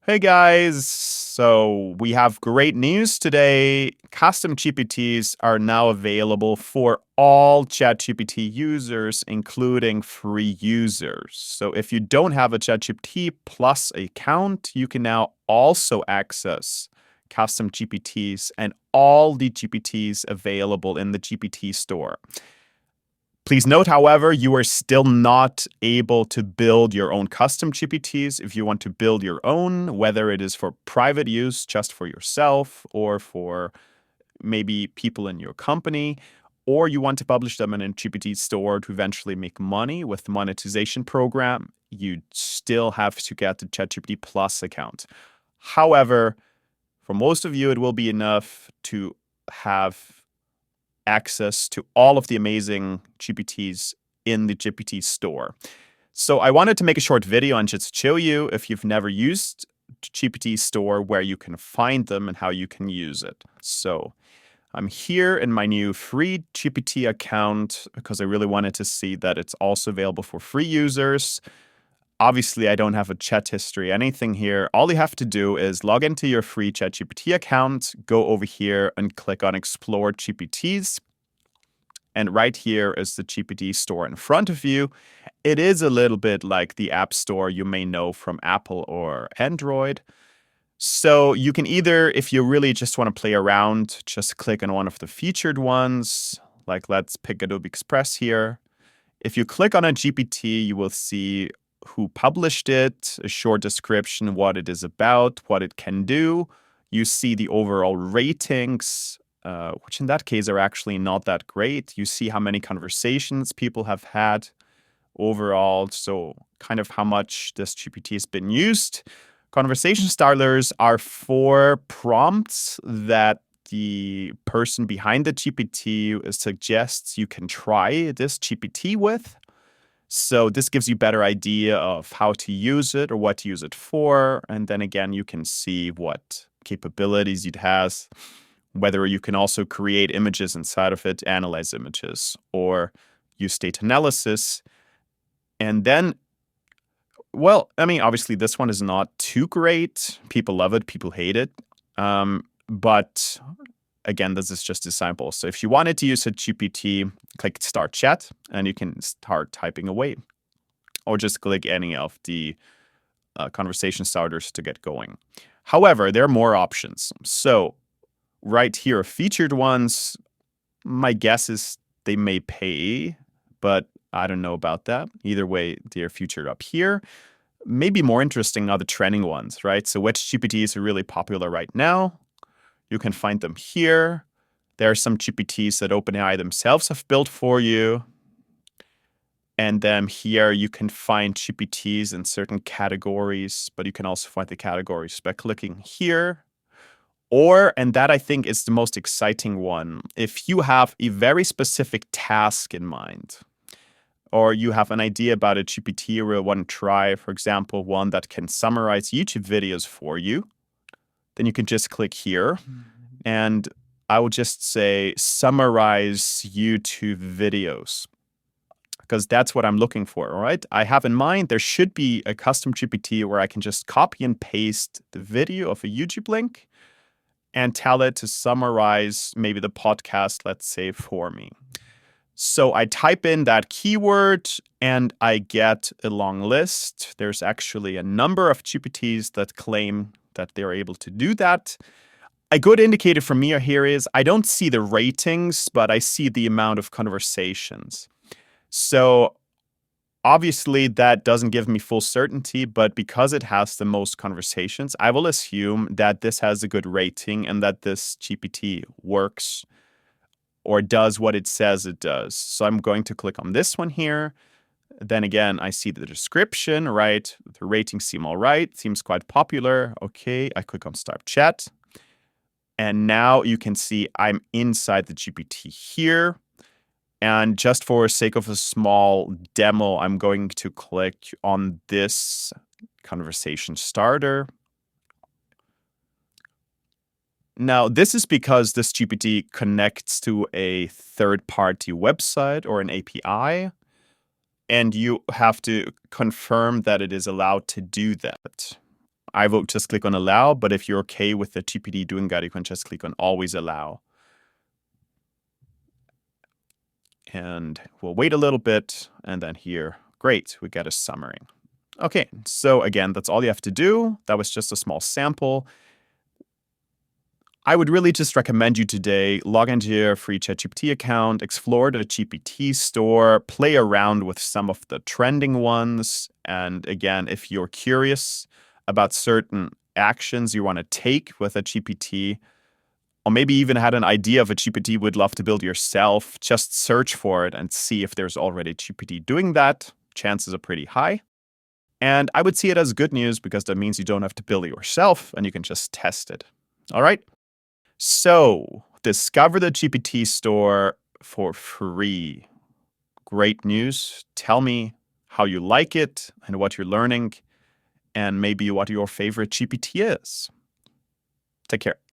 Hey guys, so we have great news today. Custom GPTs are now available for all ChatGPT users, including free users. So if you don't have a ChatGPT Plus account, you can now also access custom GPTs and all the GPTs available in the GPT Store. Please note, however, you are still not able to build your own custom GPTs. If you want to build your own, whether it is for private use, just for yourself, or for maybe people in your company, or you want to publish them in a GPT store to eventually make money with the monetization program, you still have to get the ChatGPT Plus account. However, for most of you, it will be enough to have access to all of the amazing GPTs in the GPT store. So I wanted to make a short video and just show you, if you've never used GPT store, where you can find them and how you can use it. So I'm here in my new free GPT account because I really wanted to see that it's also available for free users. Obviously, I don't have a chat history, anything here. All you have to do is log into your free ChatGPT account, go over here and click on Explore GPTs. And right here is the GPT store in front of you. It is a little bit like the App Store you may know from Apple or Android. So you can either, if you really just want to play around, just click on one of the featured ones. Like let's pick Adobe Express here. If you click on a GPT, you will see who published it, a short description, what it is about, what it can do. You see the overall ratings, which in that case are actually not that great. You see how many conversations people have had overall, so kind of how much this GPT has been used. Conversation starters are 4 prompts that the person behind the GPT suggests you can try this GPT with. So this gives you a better idea of how to use it or what to use it for. And then again, you can see what capabilities it has, whether you can also create images inside of it, analyze images, or use data analysis. And then, well, I mean, obviously this one is not too great. People love it, people hate it. But again, this is just a sample. So if you wanted to use a GPT, click Start Chat, and you can start typing away. Or just click any of the conversation starters to get going. However, there are more options. So right here, featured ones, my guess is they may pay, but I don't know about that. Either way, they're featured up here. Maybe more interesting are the trending ones, right? So which GPTs are really popular right now? You can find them here. There are some GPTs that OpenAI themselves have built for you. And then here you can find GPTs in certain categories, but you can also find the categories by clicking here. Or, and that I think is the most exciting one, if you have a very specific task in mind, or you have an idea about a GPT you want to try, for example, one that can summarize YouTube videos for you, then you can just click here. And I will just say summarize YouTube videos, because that's what I'm looking for, all right? I have in mind there should be a custom GPT where I can just copy and paste the video of a YouTube link and tell it to summarize maybe the podcast, let's say, for me. So I type in that keyword and I get a long list. There's actually a number of GPTs that claim that they're able to do that. A good indicator for me here is I don't see the ratings, but I see the amount of conversations. So obviously that doesn't give me full certainty, but because it has the most conversations, I will assume that this has a good rating and that this GPT works or does what it says it does. So I'm going to click on this one here. Then again, I see the description, right? The ratings seem all right, seems quite popular. Okay, I click on Start Chat. And now you can see I'm inside the GPT here. And just for sake of a small demo, I'm going to click on this conversation starter. Now, this is because this GPT connects to a third-party website or an API, and you have to confirm that it is allowed to do that. I will just click on allow, but if you're okay with the GPT doing that, you can just click on always allow. And we'll wait a little bit, and then here, great, we get a summary. Okay, so again, that's all you have to do. That was just a small sample. I would really just recommend you today log into your free ChatGPT account, explore the GPT Store, play around with some of the trending ones. And again, if you're curious about certain actions you want to take with a GPT, or maybe even had an idea of a GPT you would love to build yourself, just search for it and see if there's already a GPT doing that. Chances are pretty high. And I would see it as good news because that means you don't have to build it yourself and you can just test it. All right. So, discover the GPT Store for free. Great news. Tell me how you like it and what you're learning, and maybe what your favorite GPT is. Take care.